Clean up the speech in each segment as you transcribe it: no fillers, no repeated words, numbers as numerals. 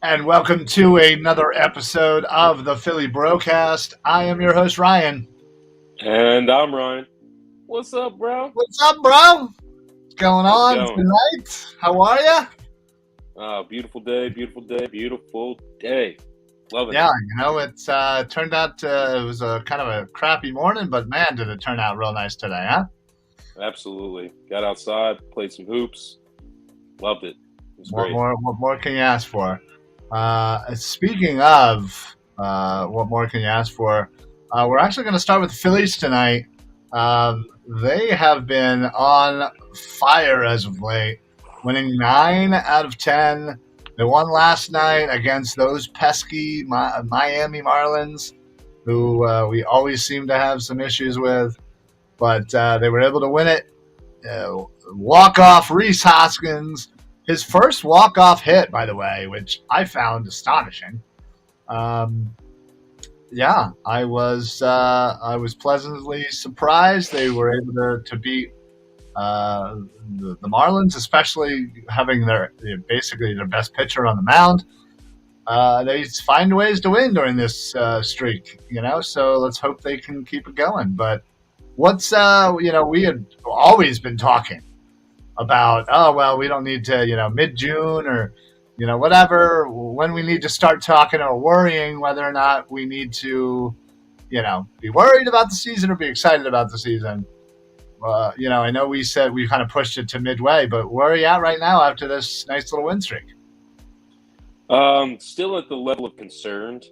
And welcome to another episode of the Philly BroCast. I am your host, Ryan. And I'm Ryan. What's up, bro? What's up, bro? What's going How's it on going? tonight? How are you? Beautiful day, beautiful day, beautiful day. Loving Yeah, it. it's turned out it was a kind of a crappy morning, but man, did it turn out real nice today, huh? Absolutely. Got outside, played some hoops. Loved it. It was What great. more can you ask for? Speaking of what more can you ask for? We're actually going to start with the Phillies tonight. They have been on fire as of late, winning 9 out of 10. They won last night against those pesky Miami Marlins, who we always seem to have some issues with, but they were able to win it. Walk-off Reis Hoskins, his first walk-off hit, by the way, which I found astonishing. Yeah, I was pleasantly surprised they were able to beat the Marlins, especially having basically their best pitcher on the mound. They find ways to win during this streak, So let's hope they can keep it going. But what's we had always been talking about, oh, well, we don't need to, mid-June or, whatever, when we need to start talking or worrying whether or not we need to, be worried about the season or be excited about the season. I know we said we kind of pushed it to midway, but where are you at right now after this nice little win streak? Still at the level of concerned.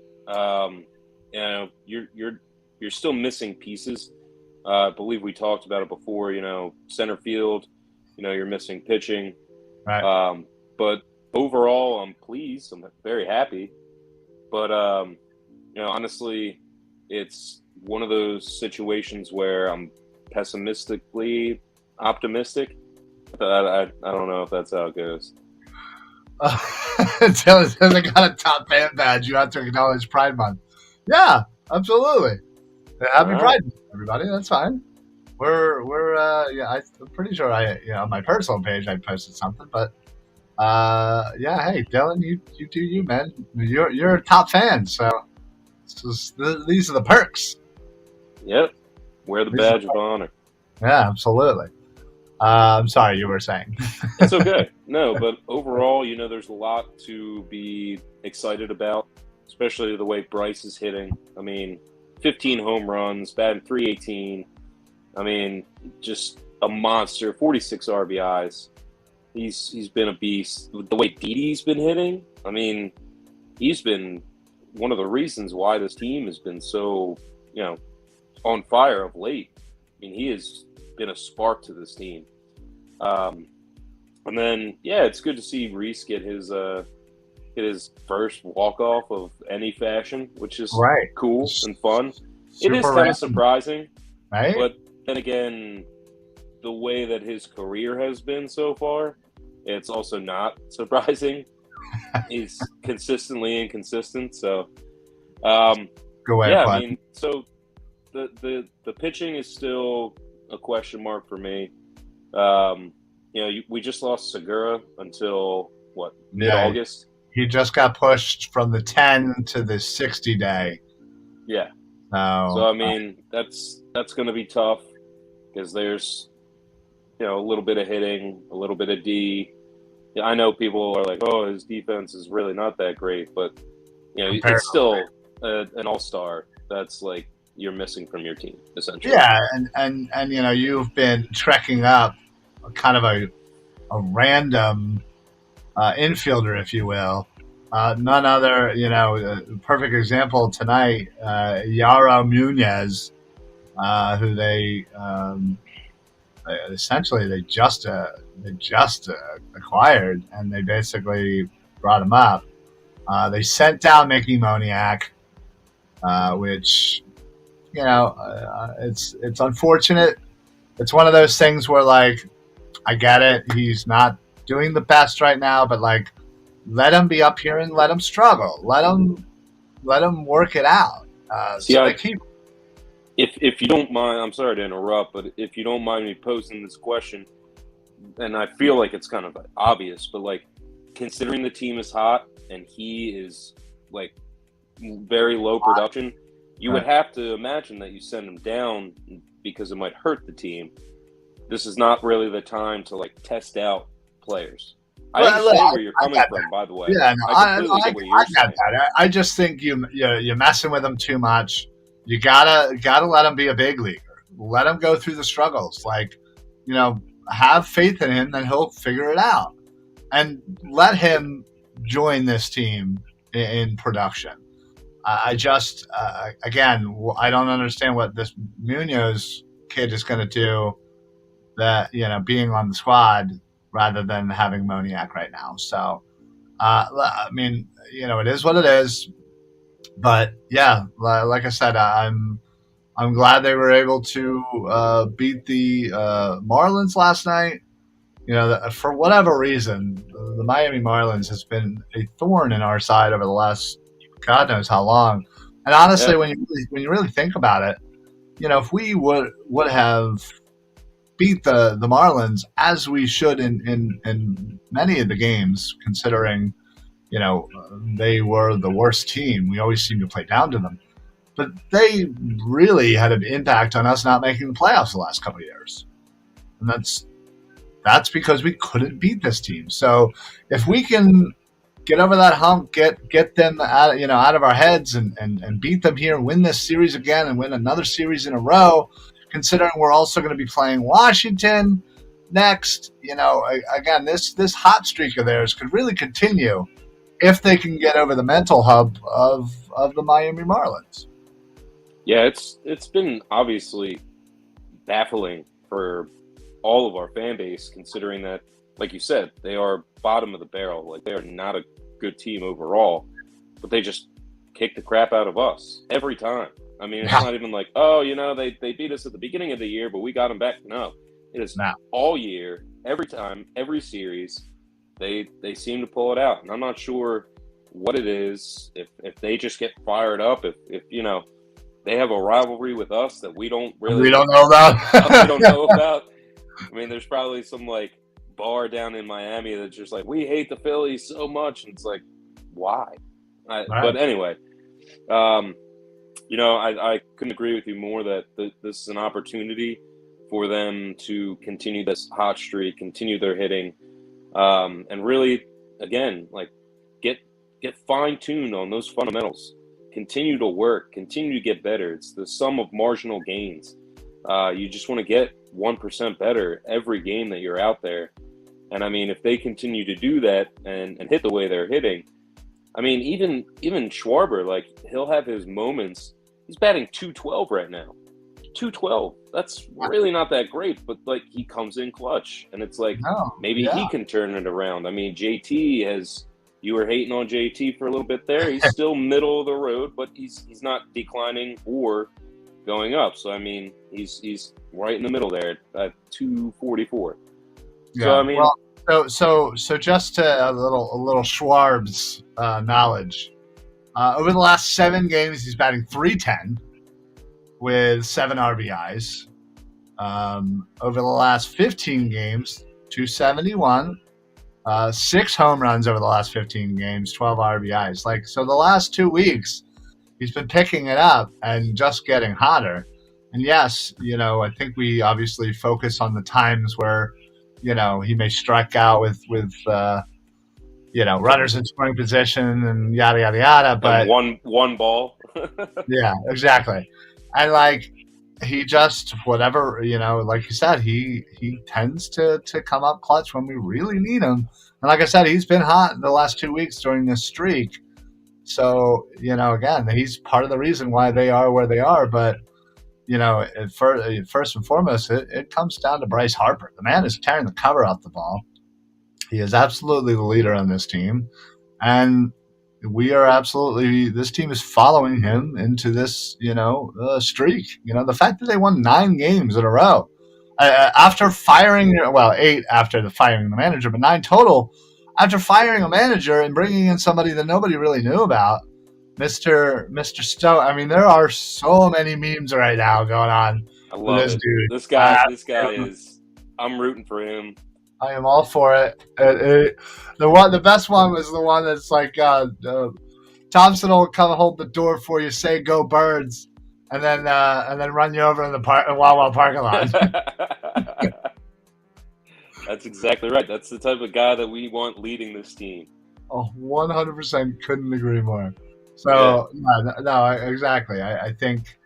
You're still missing pieces. I believe we talked about it before, center field, you're missing pitching. Right. But overall, I'm pleased. I'm very happy. But, honestly, it's one of those situations where I'm pessimistically optimistic. I don't know if that's how it goes. Until they got a top fan badge, you have to acknowledge Pride Month. Yeah, absolutely. Happy Pride Month, everybody. That's fine. I'm pretty sure on my personal page I posted something, but hey, Dylan, you do you, man. You're a top fan, so these are the perks. Yep, wear the badge of honor. Yeah, absolutely. I'm sorry, you were saying. It's okay. No, but overall, there's a lot to be excited about, especially the way Bryce is hitting. I mean, 15 home runs, batting .318. I mean, just a monster. 46 RBIs. He's been a beast. The way Didi's been hitting, I mean, he's been one of the reasons why this team has been so, on fire of late. I mean, he has been a spark to this team. And then, it's good to see Reis get his first walk-off of any fashion, which is cool and fun. It is kind of surprising, right? But then again, the way that his career has been so far, it's also not surprising. He's consistently inconsistent. So, go ahead. I mean, so the pitching is still a question mark for me. We just lost Segura until mid-August. He just got pushed from the 10 to the 60 day. Yeah. So I mean, that's going to be tough because there's a little bit of hitting, a little bit of D. Yeah, I know people are like, "Oh, his defense is really not that great," but it's still an all-star. That's like you're missing from your team, essentially. Yeah, and you've been trekking up kind of a random infielder, if you will. None other, perfect example tonight, Yaro Munoz, who they just acquired, and they basically brought him up. They sent down Mickey Moniak, which it's unfortunate. It's one of those things where, like, I get it. He's not doing the best right now, but like, let him be up here and let him struggle. Let him work it out. If you don't mind, I'm sorry to interrupt, but if you don't mind me posing this question, and I feel like it's kind of obvious, but like, considering the team is hot, and he is like very low production, you would have to imagine that you send him down because it might hurt the team. This is not really the time to like test out players. I understand where you're coming from, by the way. Yeah, no, I completely get what you're saying. I just think you're messing with him too much. You gotta let him be a big leaguer. Let him go through the struggles. Like, have faith in him, then he'll figure it out. And let him join this team in production. I just, again, I don't understand what this Munoz kid is going to do. That being on the squad rather than having Moniak right now. So, I mean, it is what it is. But yeah, like I said, I'm glad they were able to beat the Marlins last night. For whatever reason, the Miami Marlins has been a thorn in our side over the last God knows how long. And honestly, when you really think about it, if we would have beat the Marlins as we should in many of the games, considering they were the worst team. We always seem to play down to them, but they really had an impact on us not making the playoffs the last couple of years, and that's because we couldn't beat this team. So if we can get over that hump, get them out of our heads and beat them here, win this series again, and win another series in a row, considering we're also going to be playing Washington next, again, this hot streak of theirs could really continue if they can get over the mental hub of the Miami Marlins. Yeah, it's been obviously baffling for all of our fan base, considering that, like you said, they are bottom of the barrel. Like, they are not a good team overall, but they just kick the crap out of us every time. I mean, it's not even like, they beat us at the beginning of the year, but we got them back. No, it is all year, every time, every series. They seem to pull it out, and I'm not sure what it is. If they just get fired up, if they have a rivalry with us that we don't know about. We don't know about. I mean, there's probably some like bar down in Miami that's just like, we hate the Phillies so much, and it's like, why? But anyway, I couldn't agree with you more that this is an opportunity for them to continue this hot streak, continue their hitting, and really, again, like get fine-tuned on those fundamentals. Continue to work, continue to get better. It's the sum of marginal gains. You just want to get 1% better every game that you're out there. And I mean, if they continue to do that and hit the way they're hitting, I mean, even Schwarber, like, he'll have his moments. He's batting .212 right now. .212. That's really not that great, but like, he comes in clutch, and it's like maybe he can turn it around. I mean, you were hating on JT for a little bit there. He's still middle of the road, but he's not declining or going up. So I mean, he's right in the middle there at 244. Yeah. So I mean, so just to a little Schwarb's knowledge. Over the last 7 games, he's batting .310 with 7 RBIs. Over the last 15 games, .271. 6 home runs over the last 15 games, 12 RBIs. Like, so the last 2 weeks, he's been picking it up and just getting hotter. And yes, I think we obviously focus on the times where, he may strike out with runners in scoring position and yada, yada, yada. But one ball. Yeah, exactly. And like, he just, whatever, like you said, he tends to come up clutch when we really need him. And like I said, he's been hot the last 2 weeks during this streak. So, again, he's part of the reason why they are where they are. But, first and foremost, it comes down to Bryce Harper. The man is tearing the cover off the ball. He is absolutely the leader on this team. And this team is following him into this, streak. The fact that they won 9 games in a row after firing, 8 after the firing the manager, but 9 total after firing a manager and bringing in somebody that nobody really knew about, Mr. Stowe. I mean, there are so many memes right now going on. I love this dude. This guy is. I'm rooting for him. I am all for it. The best one was the one that's like Thompson will come hold the door for you, say "Go Birds," and then run you over in the Wawa parking lot. That's exactly right. That's the type of guy that we want leading this team. Oh, 100% couldn't agree more. So no, exactly. I think,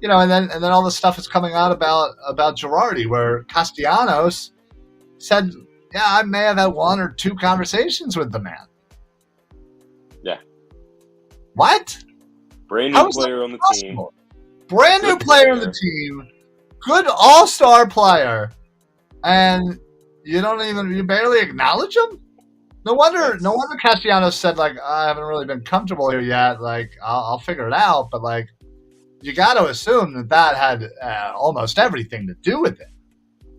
and then all the stuff is coming out about Girardi, where Castellanos said, "Yeah, I may have had one or two conversations with the man." Yeah. What? Brand new player on the team. Brand new player on the team. Good all-star player, and you barely acknowledge him. No wonder Castellanos said, like, I haven't really been comfortable here yet. Like, I'll figure it out. But, like, you got to assume that had almost everything to do with it.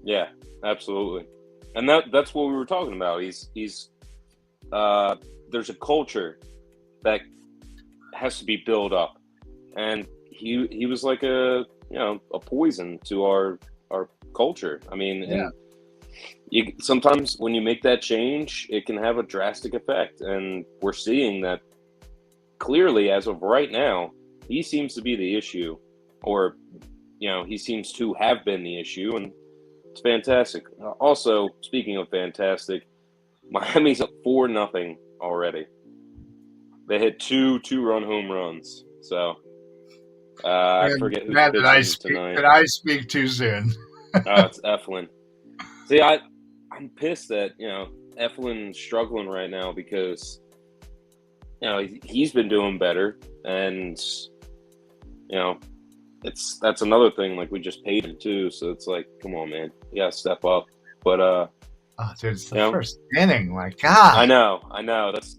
Yeah, absolutely. And that's what we were talking about. He's there's a culture that has to be built up. And he was like a poison to our culture. I mean, and sometimes when you make that change, it can have a drastic effect, and we're seeing that clearly as of right now. He seems to be the issue, or he seems to have been the issue, and it's fantastic. Also, speaking of fantastic, Miami's up 4-0 already. They hit two run home runs, so I forget who's pitching tonight. Did I speak too soon? Oh, it's Eflin. See, I'm pissed that Eflin's struggling right now because he's been doing better, and that's another thing. Like, we just paid him too, so it's like, come on, man, you gotta step up. But oh, dude, it's the first inning. My God, I know.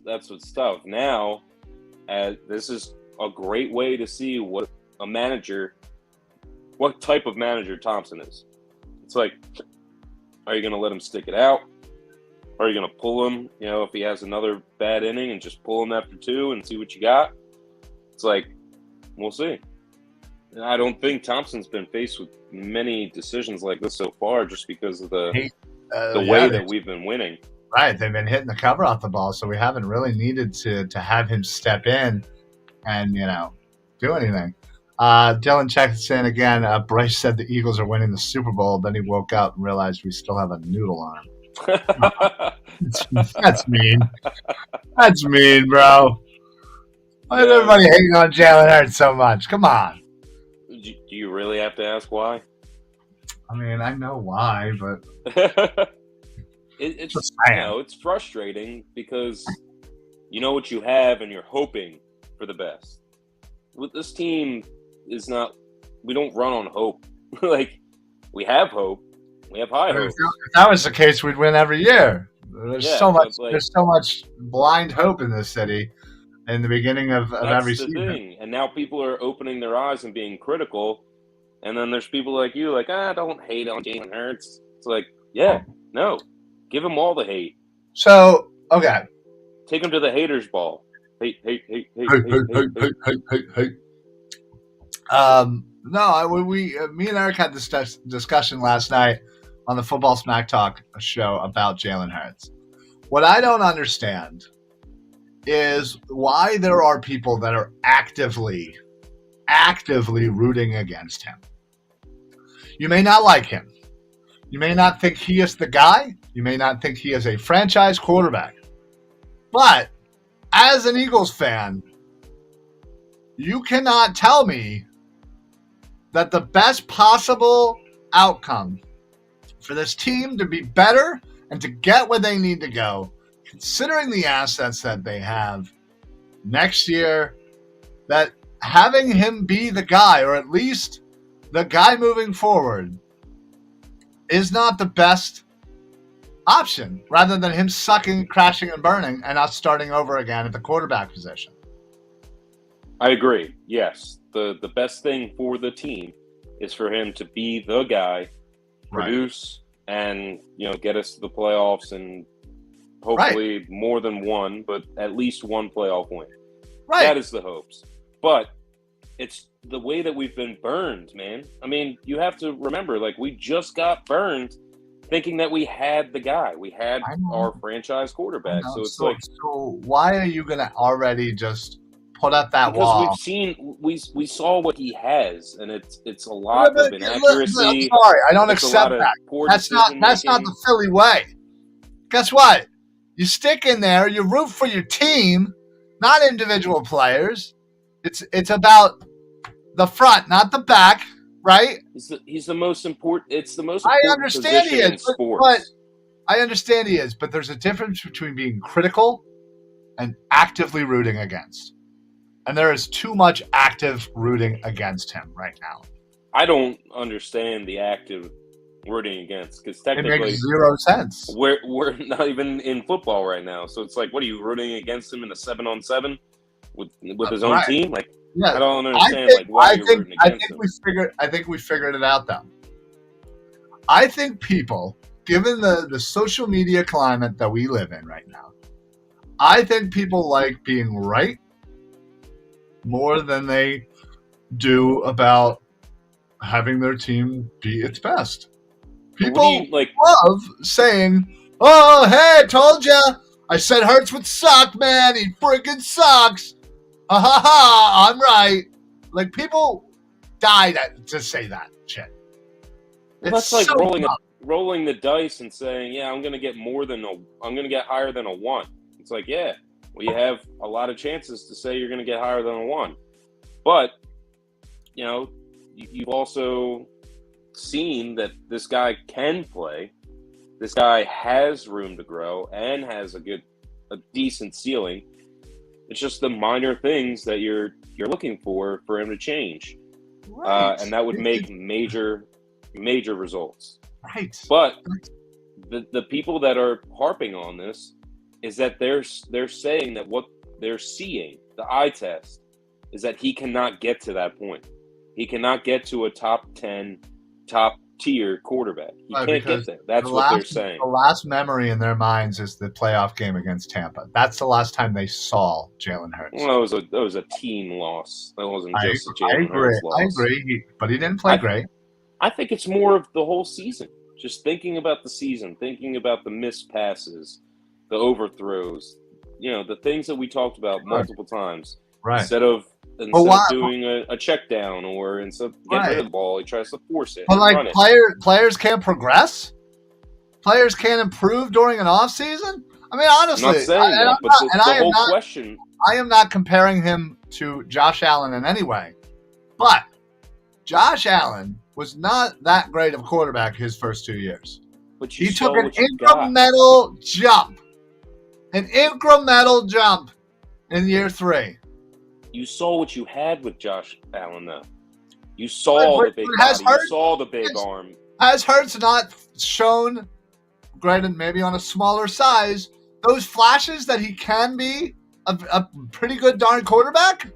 That's what's tough. Now, this is a great way to see what type of manager Thompson is. It's like, are you going to let him stick it out? Are you going to pull him, if he has another bad inning, and just pull him after 2 and see what you got? It's like, we'll see. I don't think Thompson's been faced with many decisions like this so far, just because of the way that we've been winning. Right. They've been hitting the cover off the ball, so we haven't really needed to have him step in and, do anything. Dylan checks in again. Bryce said the Eagles are winning the Super Bowl. Then he woke up and realized we still have a noodle arm. That's mean. That's mean, bro. Why is everybody hating on Jalen Hurts so much? Come on. Do you really have to ask why? I mean, I know why, but it's frustrating because you know what you have and you're hoping for the best. With this team, we don't run on hope. Like, we have hope. We have high hopes. If that was the case, we'd win every year. There's so much blind hope in this city in the beginning of every season. That's the thing. And now people are opening their eyes and being critical. And then there's people like you, like, don't hate on Jalen Hurts. It's like, no. Give him all the hate. So, okay. Take him to the haters' ball. Hate. No, me and Eric had this discussion last night on the Football Smack Talk show about Jalen Hurts. What I don't understand is why there are people that are actively rooting against him. You may not like him. You may not think he is the guy. You may not think he is a franchise quarterback. But as an Eagles fan, you cannot tell me that the best possible outcome for this team to be better and to get where they need to go, considering the assets that they have next year, that having him be the guy, or at least the guy moving forward, is not the best option, rather than him sucking, crashing, and burning and us starting over again at the quarterback position. I agree. Yes. The best thing for the team is for him to be the guy, produce, and get us to the playoffs, and hopefully more than one, but at least one playoff win. Right. That is the hopes. But it's the way that we've been burned, man. I mean, you have to remember, like, we just got burned thinking that we had the guy. We had our franchise quarterback. So it's like, so why are you going to already just put up that because wall? we've seen, we saw what he has, and it's a lot of inaccuracy. I'm sorry, I don't accept that. That's not the Philly way. Guess what? You stick in there, you root for your team, not individual players. It's about the front, not the back, right? He's the most important. It's the most important position in sports. But I understand he is, but there's a difference between being critical and actively rooting against. And there is too much active rooting against him right now. I don't understand the active rooting against, because technically it makes zero sense. We're not even in football right now, so it's like, what are you rooting against him in a 7-on-7 with his own team? Like, yeah, I don't understand. Why you're rooting against him. I think we figured it out though. I think people, given the social media climate that we live in right now, I think people like being right more than they do about having their team be its best. People love saying, "Oh, hey, I told ya. I said Hurts would suck, man. He freaking sucks. Ha ha ha, I'm right." Like, people die to say that shit. Well, that's like rolling the dice and saying, "Yeah, I'm gonna get higher than a 1." It's like, yeah, well, you have a lot of chances to say you're gonna get higher than a 1, but you know, you've also seen that this guy can play. This guy has room to grow and has a decent ceiling. It's just the minor things that you're looking for him to change, right. And that would make major results. Right. But the people that are harping on this is that they're saying that what they're seeing, the eye test, is that he cannot get to that point. He cannot get to a top 10, top tier quarterback. He can't get there. That's what they're saying. The last memory in their minds is the playoff game against Tampa. That's the last time they saw Jalen Hurts. Well, that was a team loss. That wasn't just a Jalen Hurts loss. I agree, but he didn't play great. I think it's more of the whole season. Just thinking about the season, thinking about the missed passes, the overthrows, the things that we talked about multiple times. Right. Instead of doing a check down, or instead of getting rid of the ball, he tries to force it. But like, players can't progress? Players can't improve during an off season? I mean, honestly, I'm not saying that, but the whole question. I am not comparing him to Josh Allen in any way. But Josh Allen was not that great of a quarterback his first 2 years. But he took an incremental jump. An incremental jump in year 3. You saw what you had with Josh Allen, though. You saw the big body. You saw the big arm. Has Hurts not shown, granted maybe on a smaller size, those flashes that he can be a pretty good darn quarterback?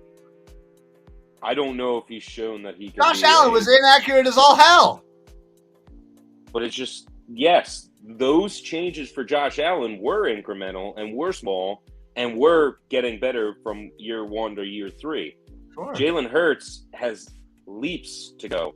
I don't know if he's shown that he can. Josh Allen was inaccurate as all hell. But it's just, yes, those changes for Josh Allen were incremental and were small, and we're getting better from year 1 to year 3. Sure. Jalen Hurts has leaps to go.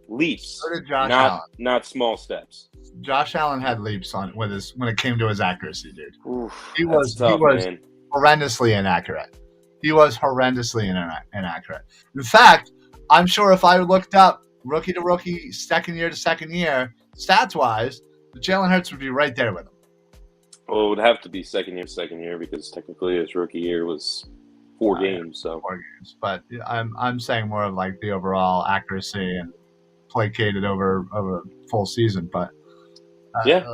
Leaps. So did Josh Allen. Not small steps. Josh Allen had leaps when it came to his accuracy, dude. Oof, he was horrendously inaccurate. He was horrendously inaccurate. In fact, I'm sure if I looked up rookie to rookie, second year to second year, stats-wise, Jalen Hurts would be right there with him. Well, it would have to be second year because technically his rookie year was 4 games. So 4 games, but I'm saying more of like the overall accuracy and placated over a full season. But yeah,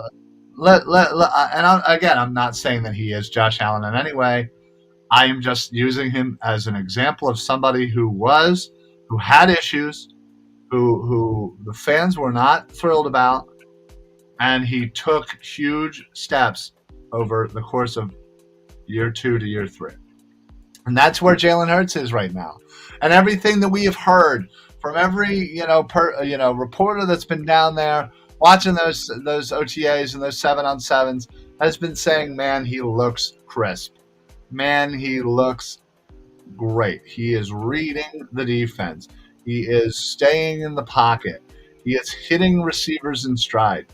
I'm not saying that he is Josh Allen in any way. I am just using him as an example of somebody who had issues, who the fans were not thrilled about, and he took huge steps over the course of year 2 to year 3. And that's where Jalen Hurts is right now. And everything that we have heard from every, reporter that's been down there watching those OTAs and those 7-on-7s has been saying, man, he looks crisp. Man, he looks great. He is reading the defense. He is staying in the pocket. He is hitting receivers in stride.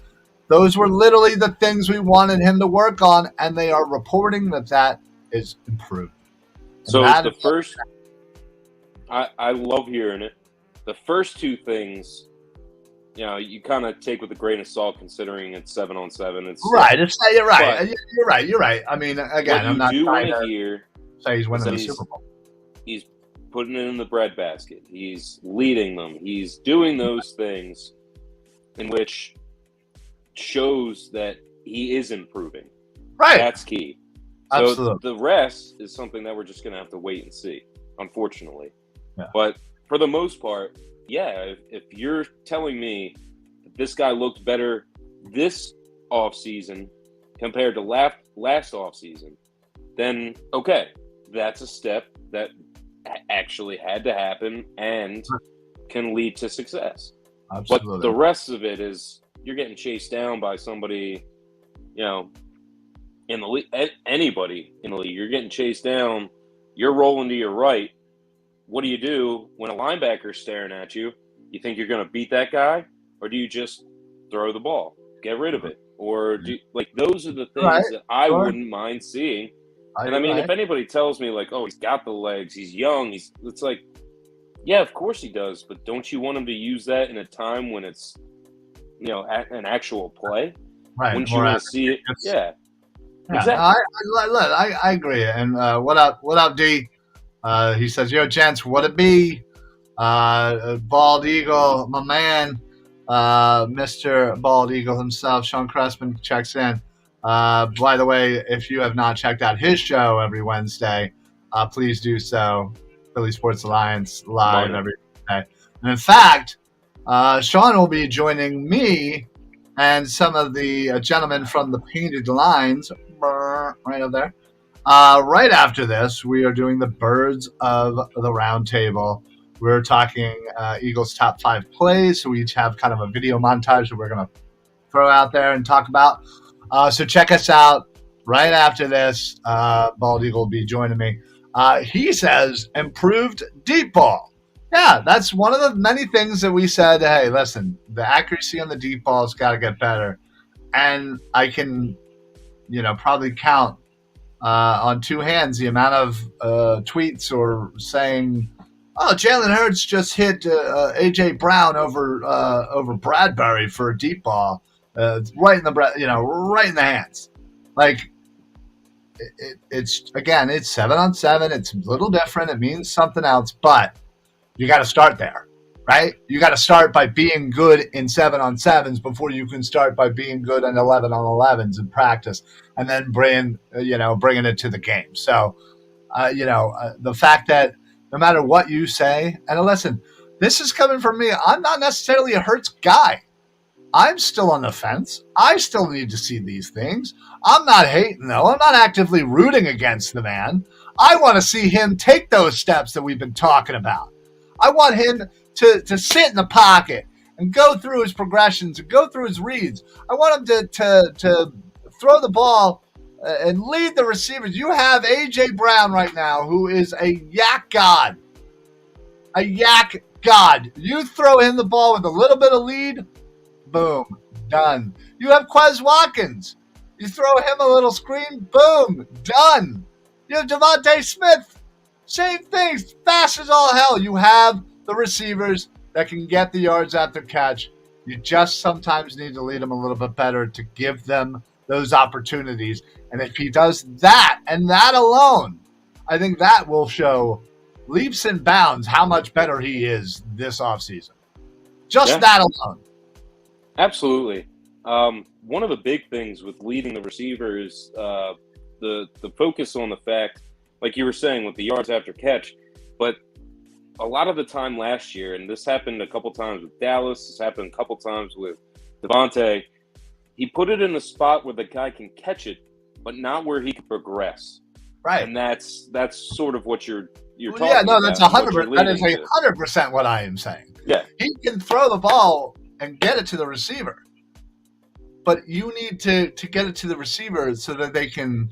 Those were literally the things we wanted him to work on, and they are reporting that is improved. So the first, I love hearing it. The first two things, you kind of take with a grain of salt, considering it's 7-on-7. It's right. You're right. You're right. I mean, again, I'm not trying to hear say he's winning the Super Bowl. He's putting it in the breadbasket. He's leading them. He's doing those things in which shows that he is improving. Right. That's key. Absolutely. So the rest is something that we're just going to have to wait and see, unfortunately. Yeah. But for the most part, yeah, if you're telling me that this guy looked better this offseason compared to last offseason, then okay, that's a step that actually had to happen and can lead to success. Absolutely. But the rest of it is you're getting chased down by somebody, in the league, anybody in the league. You're getting chased down. You're rolling to your right. What do you do when a linebacker's staring at you? You think you're going to beat that guy, or do you just throw the ball, get rid of it, or those are the things that I wouldn't mind seeing. And I mean, if anybody tells me he's got the legs, he's young, it's like, yeah, of course he does, but don't you want him to use that in a time when it's, an actual play? Right. Wouldn't you want to see it? Yeah. Exactly. I agree. And what up, D? He says, "Yo, gents, what it be? Bald Eagle, my man, Mr. Bald Eagle himself, Sean Cressman checks in. By the way, if you have not checked out his show every Wednesday, please do so. Philly Sports Alliance live every Wednesday. And in fact, Sean will be joining me and some of the gentlemen from the Painted Lines right up there. Right after this, we are doing the Birds of the Round Table. We're talking Eagles' top 5 plays. So we each have kind of a video montage that we're going to throw out there and talk about. So check us out right after this. Bald Eagle will be joining me. He says improved deep ball. Yeah, that's one of the many things that we said, hey, listen, the accuracy on the deep ball has got to get better. And I can, probably count on two hands the amount of tweets or saying, oh, Jalen Hurts just hit A.J. Brown over Bradbury for a deep ball. Right in the hands. It's 7-on-7. It's a little different. It means something else, but you got to start there, right? You got to start by being good in 7-on-7s before you can start by being good in 11-on-11s in practice, and then bringing it to the game. So, the fact that no matter what you say, and listen, this is coming from me. I'm not necessarily a Hurts guy. I'm still on the fence. I still need to see these things. I'm not hating, though. I'm not actively rooting against the man. I want to see him take those steps that we've been talking about. I want him to sit in the pocket and go through his progressions and go through his reads. I want him to throw the ball and lead the receivers. You have A.J. Brown right now, who is a yak god. A yak god. You throw him the ball with a little bit of lead, boom, done. You have Quez Watkins. You throw him a little screen, boom, done. You have Devontae Smith. Same thing, fast as all hell. You have the receivers that can get the yards after catch. You just sometimes need to lead them a little bit better to give them those opportunities. And if he does that and that alone, I think that will show leaps and bounds how much better he is this offseason. Just that alone. Absolutely. One of the big things with leading the receivers, the focus on the fact, like you were saying, with the yards after catch, but a lot of the time last year, and this happened a couple times with Dallas, this happened a couple times with Devontae, he put it in a spot where the guy can catch it, but not where he can progress. Right. And that's sort of what you're talking about. Yeah, no, that's 100%. That is 100% what I am saying. Yeah. He can throw the ball and get it to the receiver, but you need to get it to the receiver so that they can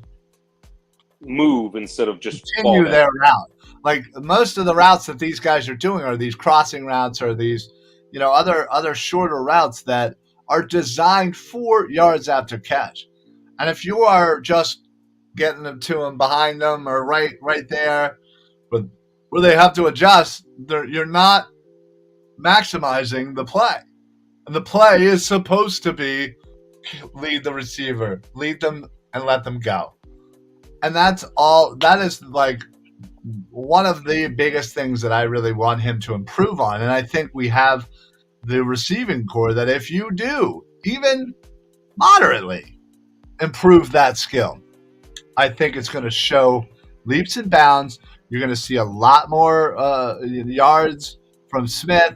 move instead of just continue their route. Like most of the routes that these guys are doing are these crossing routes or these, other shorter routes that are designed for yards after catch. And if you are just getting them to them behind them or right there, but where they have to adjust, you're not maximizing the play. And the play is supposed to be lead the receiver, lead them and let them go. And that's all. That is like one of the biggest things that I really want him to improve on. And I think we have the receiving core that if you do even moderately improve that skill, I think it's going to show leaps and bounds. You're going to see a lot more yards from Smith,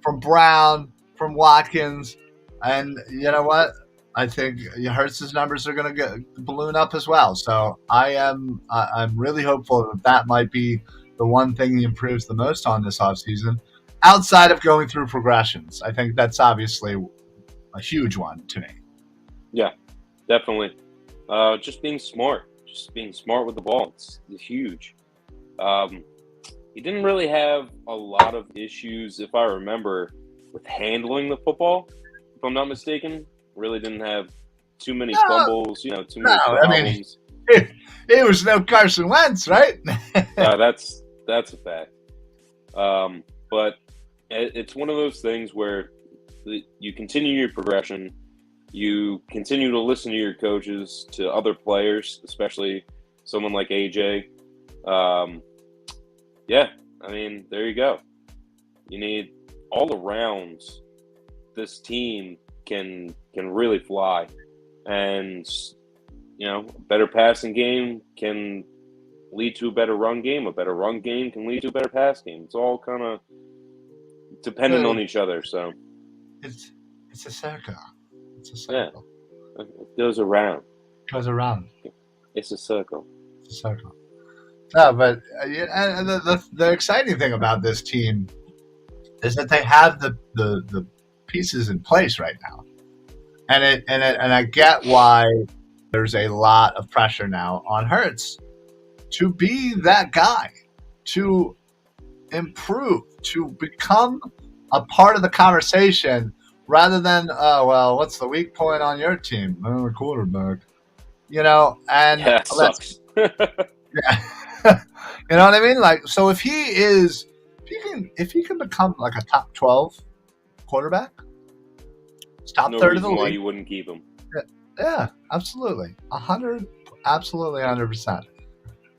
from Brown, from Watkins. And you know what? I think Hurts's numbers are going to balloon up as well. So I'm really hopeful that might be the one thing he improves the most on this offseason, outside of going through progressions. I think that's obviously a huge one to me. Yeah, definitely. Just being smart with the ball. It's huge. He didn't really have a lot of issues, if I remember, with handling the football, if I'm not mistaken. Really didn't have too many fumbles, too many problems. I mean, it was no Carson Wentz, right? That's a fact. But it's one of those things where you continue your progression, you continue to listen to your coaches, to other players, especially someone like AJ. Yeah, I mean, there you go. You need all around this team can really fly, and a better passing game can lead to a better run game. A better run game can lead to a better pass game. It's all kind of dependent on each other. So it's a circle. It's a circle. Yeah, it goes around. It's a circle. It's a circle. No, but the exciting thing about this team is that they have the pieces in place right now, and I get why there's a lot of pressure now on Hurts to be that guy, to improve, to become a part of the conversation, rather than what's the weak point on your team? The quarterback, and yeah, it sucks. Yeah. You know what I mean? Like, so if he can become like a top 12 quarterback, top third of the league, why you wouldn't keep him. Yeah, absolutely. 100%.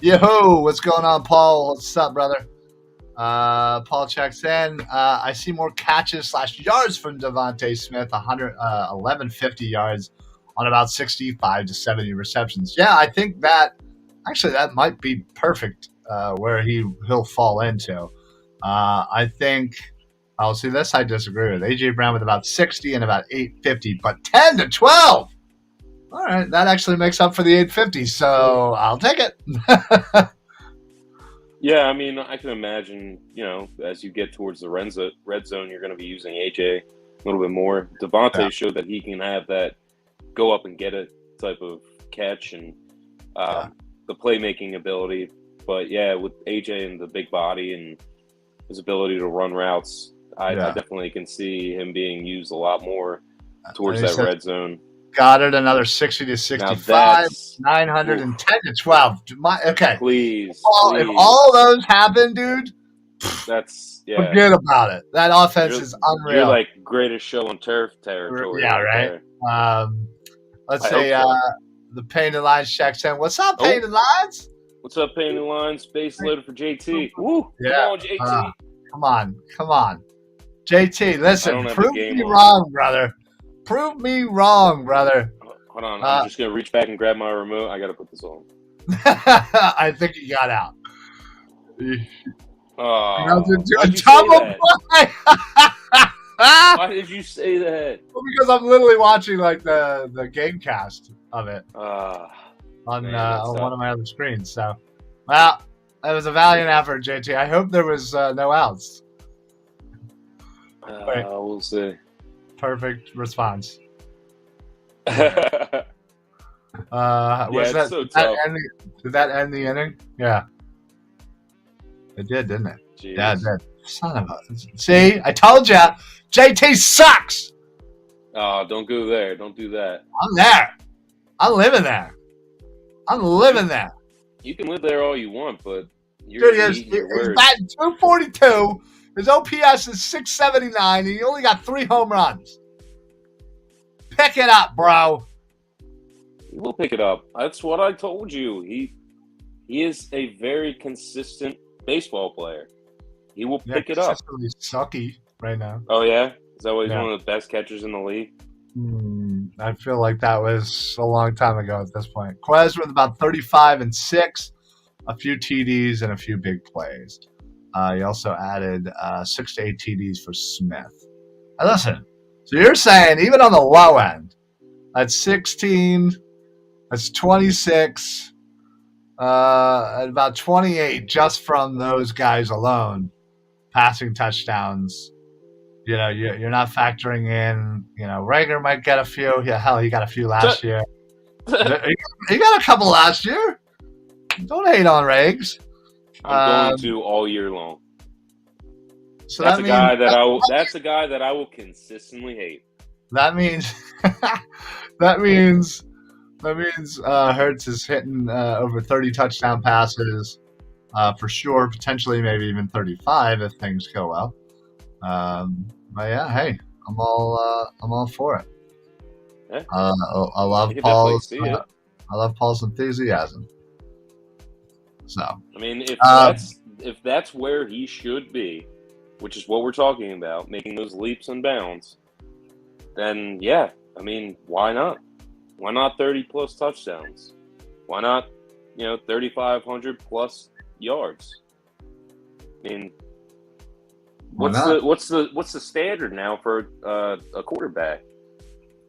Yo, what's going on, Paul? What's up, brother? Paul checks in. I see more catches / yards from Devontae Smith, 1150 yards on about 65 to 70 receptions. Yeah, I think that might be perfect where he'll fall into. I think I'll see this. I disagree with AJ Brown with about 60 and about 850, but 10 to 12. All right, that actually makes up for the 850, so I'll take it. Yeah, I mean, I can imagine, as you get towards the red zone, you're going to be using AJ a little bit more. Devontae showed that he can have that go up and get it type of catch and the playmaking ability. But yeah, with AJ and the big body and his ability to run routes, I definitely can see him being used a lot more towards that red zone. Goddard another 60 to 65, 910 to 12. Okay, please. If all those happen, dude, forget about it. That offense is unreal. You're like greatest show on turf territory. Yeah, right. Let's say the Painted Lines checks in. What's up, Painted Lines? What's up, Painted Lines? Base loaded for JT. Woo! Yeah. Come on, JT. Come on. JT, listen, prove me wrong, brother. Prove me wrong, brother. Hold on. I'm just going to reach back and grab my remote. I got to put this on. I think he got out. Why did you say that? Well, because I'm literally watching like the game cast of it on one of my other screens. So, well, it was a valiant effort, JT. I hope there was no outs. We'll see. Perfect response. So tough. Did that end the inning? Yeah. It did, didn't it? Jeez. Yeah, it did. Son of a... See, I told you. JT sucks. Oh, don't go there. Don't do that. I'm there. I'm living there. I'm living there. You can live there all you want, but you're eating your he's words. batting 242. His OPS is 679, and he only got 3 home runs. Pick it up, bro. He will pick it up. That's what I told you. He is a very consistent baseball player. He will pick it up. Really sucky right now. Oh, yeah? Is that why he's one of the best catchers in the league? I feel like that was a long time ago at this point. Quez with about 35 and 6, a few TDs and a few big plays. He also added 6 to 8 TDs for Smith. Now listen, so you're saying even on the low end, that's 16, that's 26, about 28 just from those guys alone, passing touchdowns. You know, you're not factoring in, Rager might get a few. Yeah, hell, he got a few last year. He got a couple last year. Don't hate on Rags. I'm going to all year long. So that's a guy that I will consistently hate. That means Hurts is hitting over 30 touchdown passes for sure. Potentially, maybe even 35 if things go well. But yeah, hey, I'm all for it. Yeah. I love Paul's. I love Paul's enthusiasm. So I mean, if that's where he should be, which is what we're talking about, making those leaps and bounds, then yeah, I mean, why not? Why not 30 plus touchdowns? Why not 3,500 plus yards? I mean, what's the standard now for a quarterback?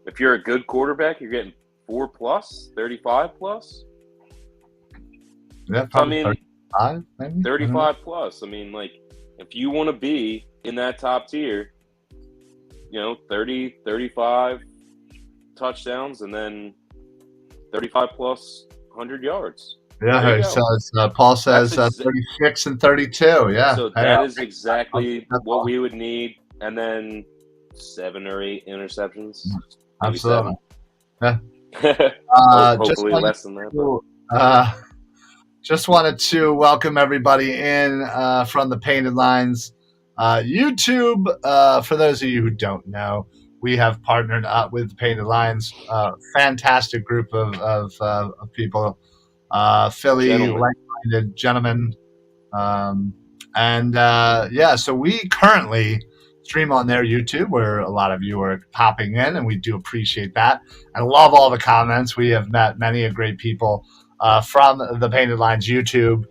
If you're a good quarterback, you're getting 4 plus, 35 plus. Yeah, probably 35, maybe? 35 plus. I mean, like, if you want to be in that top tier, 30, 35 touchdowns, and then 35 plus 100 yards. Yeah, so Paul says 36 and 32. Yeah. So that is exactly what we would need. And then 7 or 8 interceptions. Absolutely. Yeah. Hopefully less than that. Just wanted to welcome everybody in from the Painted Lines YouTube. For those of you who don't know, we have partnered up with Painted Lines, fantastic group of people, Philly like-minded gentlemen, so we currently stream on their YouTube, where a lot of you are popping in, and we do appreciate that. I love all the comments. We have met many great people from the Painted Lines YouTube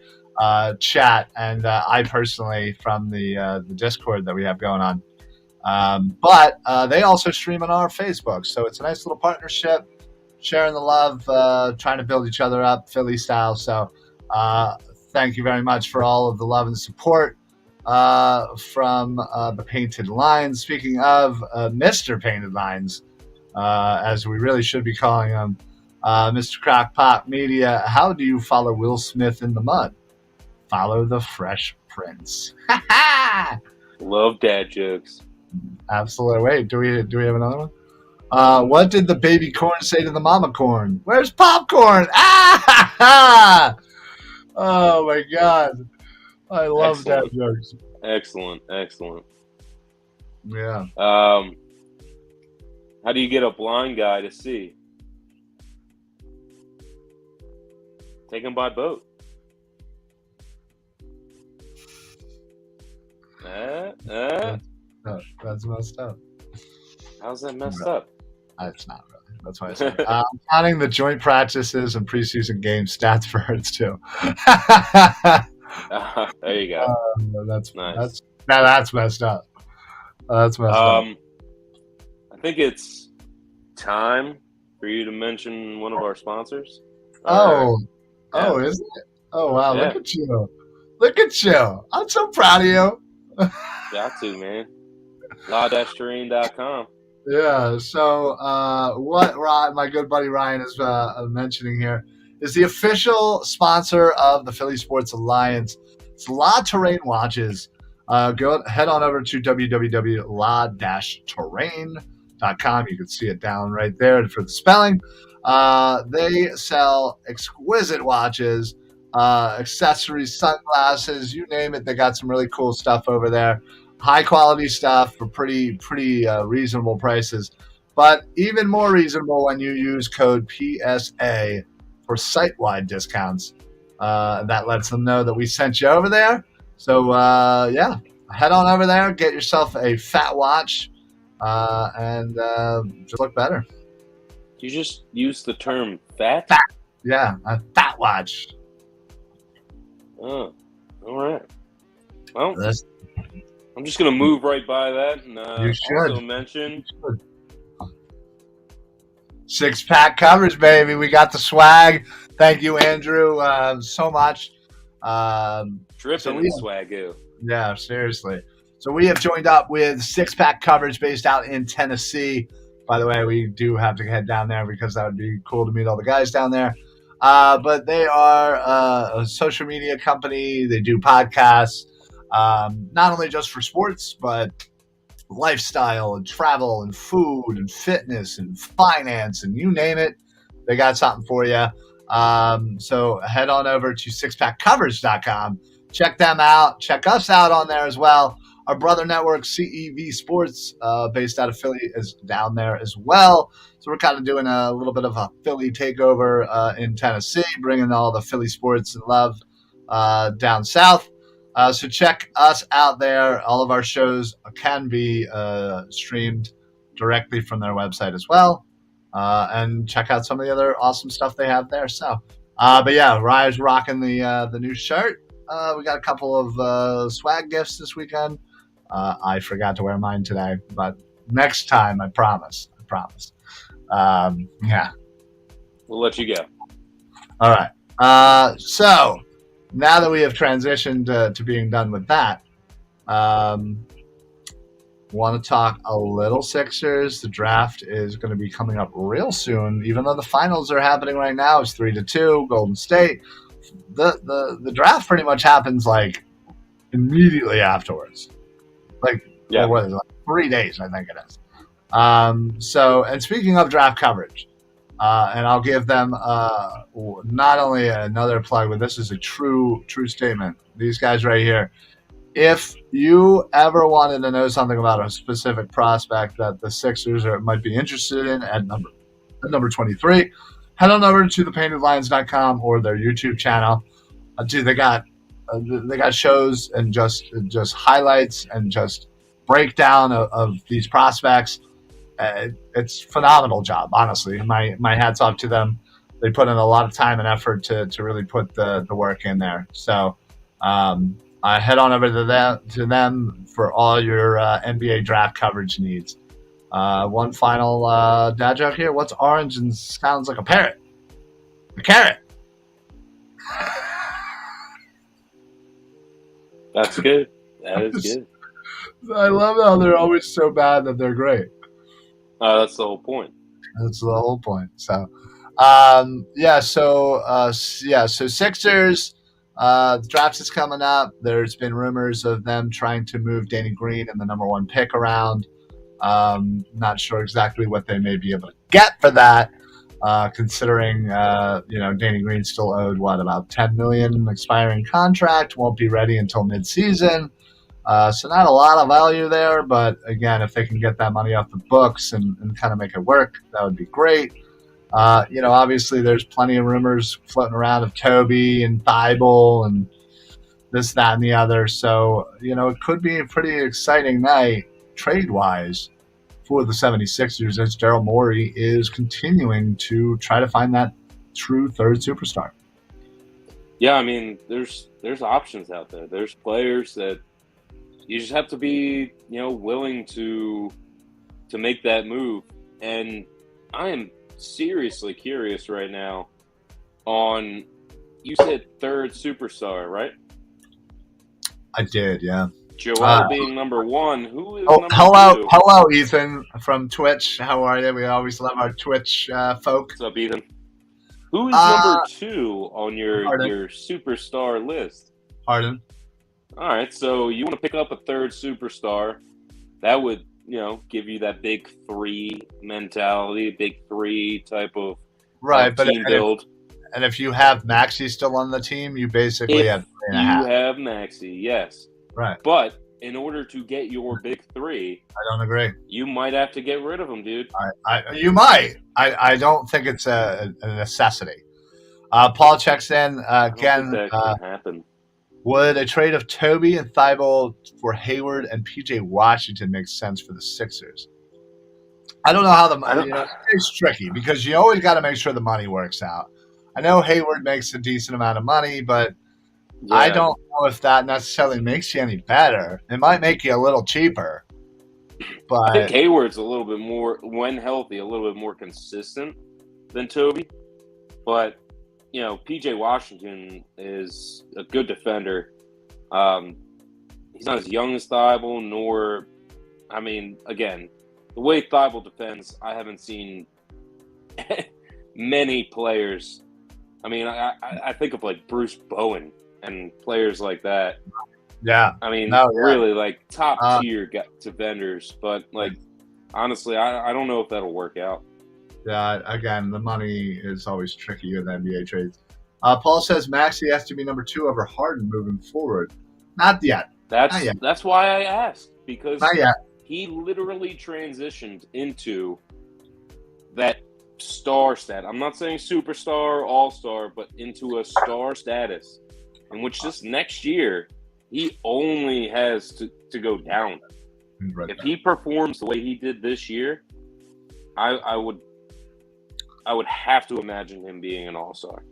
chat, and I personally from the Discord that we have going on. But they also stream on our Facebook, so it's a nice little partnership, sharing the love, trying to build each other up Philly style. So thank you very much for all of the love and support from the Painted Lines. Speaking of Mr. Painted Lines, as we really should be calling him, Mr. Crockpot Media, how do you follow Will Smith in the mud? Follow the Fresh Prince. Love dad jokes. Absolutely. Wait, do we have another one? What did the baby corn say to the mama corn? Where's popcorn? Ah! Oh my God. I love dad jokes. Excellent. Yeah. How do you get a blind guy to see? Take him by boat. That's messed up. How's that messed up? It's not really. That's why I said I'm counting the joint practices and preseason game stats for Hurts too. There you go. That's nice. That's messed up. That's messed up. I think it's time for you to mention one of our sponsors. Is it? Oh wow! Yeah. Look at you! I'm so proud of you. Got to, man. La-terrain.com. Yeah. So what my good buddy Ryan is mentioning here is the official sponsor of the Philly Sports Alliance. It's La Terrain watches. Head on over to www.la-terrain.com. You can see it down right there for the spelling. They sell exquisite watches, accessories, sunglasses, you name it. They got some really cool stuff over there. High quality stuff for pretty reasonable prices. But even more reasonable when you use code PSA for site-wide discounts. That lets them know that we sent you over there. So, yeah, head on over there, get yourself a fat watch, and just look better. You just use the term fat? Yeah, a fat watch. Oh, all right. Well, I'm just going to move right by that and you should. also mention... Six-pack coverage, baby. We got the swag. Thank you, Andrew, so much. Dripping in swagoo. Yeah, seriously. So we have joined up with Six-Pack Coverage based out in Tennessee. By the way, we do have to head down there because that would be cool to meet all the guys down there. But they are a social media company. They do podcasts, not only just for sports, but lifestyle and travel and food and fitness and finance and you name it. They got something for you. So head on over to sixpackcoverage.com. Check them out. Check us out on there as well. Our brother network, CEV Sports, based out of Philly, is down there as well. So we're kind of doing a little bit of a Philly takeover in Tennessee, bringing all the Philly sports and love down south. So check us out there. All of our shows can be streamed directly from their website as well. And check out some of the other awesome stuff they have there. So, but yeah, Reis rocking the new shirt. We got a couple of swag gifts this weekend. I forgot to wear mine today, but next time, I promise. Yeah. We'll let you go. All right. So now that we have transitioned to being done with that, want to talk a little Sixers. The draft is going to be coming up real soon, even though the finals are happening right now. It's 3-2, Golden State. The draft pretty much happens like immediately afterwards. Like, yeah, what is it, like 3 days, I think it is. So, and speaking of draft coverage, and I'll give them not only another plug, but this is a true statement. These guys right here. If you ever wanted to know something about a specific prospect that the Sixers might be interested in at number 23, head on over to thepaintedlions.com or their YouTube channel. Dude, they got shows and just highlights and just breakdown of these prospects. It's a phenomenal job, honestly. My hat's off to them. They put in a lot of time and effort to really put the work in there. So head on over to them for all your NBA draft coverage needs. One final dad joke here. What's orange and sounds like a parrot? A carrot. That's good. That is good. I love how they're always so bad that they're great. That's the whole point. That's the whole point. So, So Sixers. The draft is coming up. There's been rumors of them trying to move Danny Green and the number 1 pick around. Not sure exactly what they may be able to get for that, considering Danny Green still owed about $10 million expiring contract. Won't be ready until mid-season. So not a lot of value there, but again, if they can get that money off the books and kind of make it work, that would be great. Obviously there's plenty of rumors floating around of Toby and Thibault and this, that, and the other. So, it could be a pretty exciting night trade-wise for the 76ers as Daryl Morey is continuing to try to find that true third superstar. Yeah, I mean, there's options out there. There's players that you just have to be, willing to make that move. And I am seriously curious right now on, you said third superstar, right? I did, yeah. Joel being number 1. Who is number 2? Hello, Ethan from Twitch. How are you? We always love our Twitch folk. What's up, Ethan? Who is number 2 on your Harden. superstar list? Harden. All right, so you want to pick up a third superstar. That would, give you that big three mentality, big three type of Right, but team build. if you have Maxey still on the team, you basically have If 3.5. you have Maxey, yes. Right. But in order to get your big three, I don't agree. you might have to get rid of him, dude. You might. I don't think it's a necessity. Paul checks in I don't again. think that can happen. Would a trade of Toby and Thibault for Hayward and PJ Washington make sense for the Sixers? I don't know how it's tricky because you always got to make sure the money works out. I know Hayward makes a decent amount of money, but I don't know if that necessarily makes you any better. It might make you a little cheaper. But I think Hayward's a little bit more, when healthy, a little bit more consistent than Toby. But, PJ Washington is a good defender. He's not as young as Thibault, nor, again, the way Thibault defends, I haven't seen many players. I think of like Bruce Bowen and players like that. Yeah. Really like top tier defenders. But honestly, I don't know if that'll work out. Yeah, again, the money is always tricky with NBA trades. Paul says Maxey has to be number 2 over Harden moving forward. Not yet. That's why I asked, because not yet. He literally transitioned into that star stat. I'm not saying superstar, all-star, but into a star status, in which this next year he only has to go down. Right. If he performs the way he did this year, I would have to imagine him being an all-star.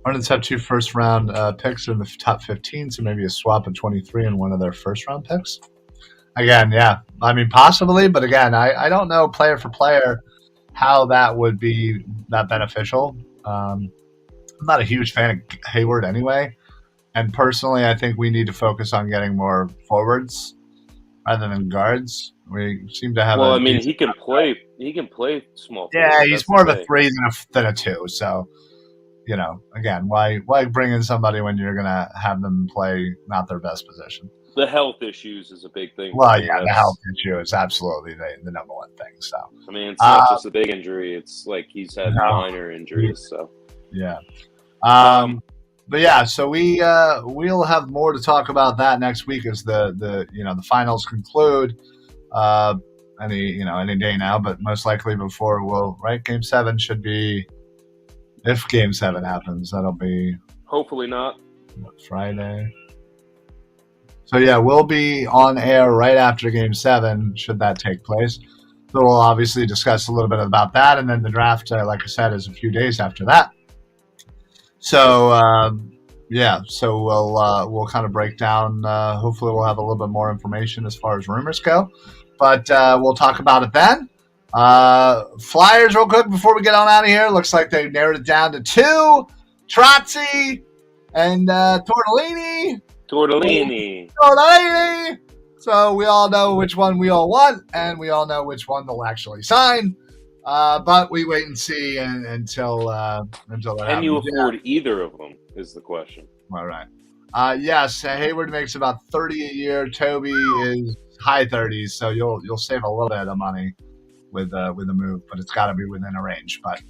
Hornets have 2 first-round picks in the top 15, so maybe a swap of 23 and one of their first-round picks. Again, yeah. Possibly, but again, I don't know player for player how that would be that beneficial. I'm not a huge fan of Hayward anyway. And personally, I think we need to focus on getting more forwards rather than guards. We seem to have he can play small forward. Yeah, he's more of a 3 than a 2. So, again, why bring in somebody when you're going to have them play not their best position? The health issues is a big thing. Well, yeah, the health issue is absolutely the number one thing. So, it's not just a big injury; it's like he's had minor injuries. So, yeah. But yeah, so we'll have more to talk about that next week as the finals conclude. Any day now, but most likely before Game 7 should be, if Game 7 happens, that'll be hopefully not Friday. So yeah, we'll be on air right after Game 7, should that take place. So we'll obviously discuss a little bit about that, and then the draft, like I said, is a few days after that. So so we'll kind of break down. Hopefully, we'll have a little bit more information as far as rumors go, but we'll talk about it then. Flyers, real quick before we get on out of here. Looks like they narrowed it down to 2: Trotzy and Tortellini. So we all know which one we all want, and we all know which one they'll actually sign. But we wait and see until that Can you afford either of them is the question. All right. Yes, Hayward makes about $30 a year. Toby is high 30s, so you'll save a little bit of money with a move, but it's got to be within a range. But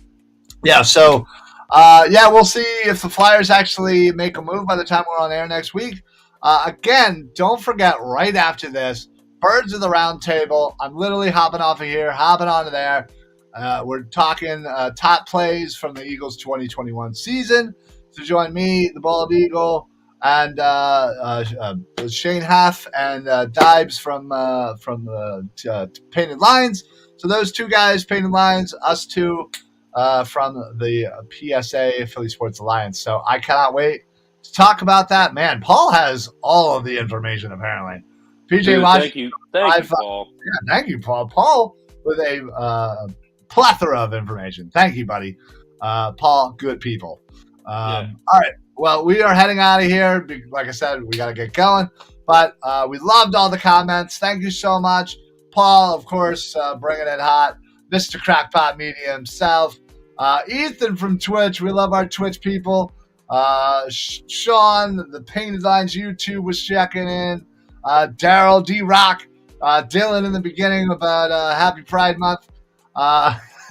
yeah, so we'll see if the Flyers actually make a move by the time we're on air next week. Again, don't forget, right after this, Birds of the Round Table. I'm literally hopping off of here, hopping onto there. We're talking top plays from the Eagles' 2021 season. So join me, the Bald Eagle, and Shane Haff and Dibes from the Painted Lines. So those two guys, Painted Lines, us two from the PSA, Philly Sports Alliance. So I cannot wait to talk about that. Man, Paul has all of the information, apparently. PJ Washington. Thank you, Paul. Yeah, thank you, Paul. Paul with a plethora of information. Thank you, buddy. Paul, good people. All right. Well, we are heading out of here. Like I said, we got to get going. But we loved all the comments. Thank you so much. Paul, of course, bringing it hot. Mr. Crackpot Media himself. Ethan from Twitch. We love our Twitch people. Sean, the Painted Lines YouTube was checking in. Daryl, D-Rock, Dylan in the beginning about Happy Pride Month.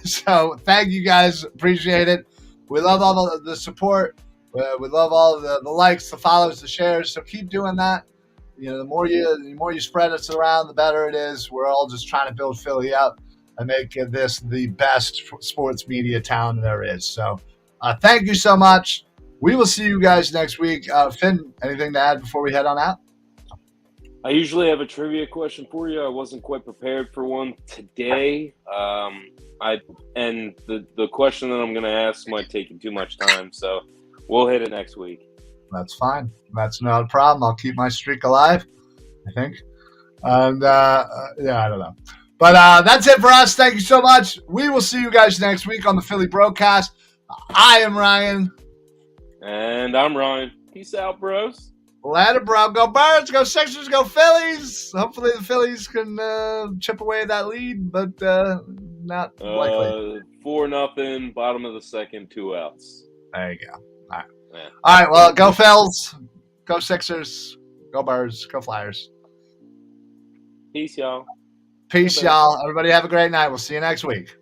So thank you guys. Appreciate it. We love all the support. We love all the likes, the follows, the shares. So keep doing that. The more you spread us around, the better it is. We're all just trying to build Philly up and make this the best sports media town there is. So thank you so much. We will see you guys next week. Finn, anything to add before we head on out? I usually have a trivia question for you. I wasn't quite prepared for one today. The question that I'm going to ask might take you too much time, so we'll hit it next week. That's fine. That's not a problem. I'll keep my streak alive, I think. And I don't know. But that's it for us. Thank you so much. We will see you guys next week on the Philly BroCast. I am Ryan. And I'm Ryan. Peace out, bros. Later, bro. Go Birds, go Sixers, go Phillies. Hopefully the Phillies can chip away at that lead, but not likely. 4-0, bottom of the second, 2 outs. There you go. All right. Yeah. All right, well, go Phils, go Sixers, go Birds, go Flyers. Peace, y'all. Peace, y'all. Everybody have a great night. We'll see you next week.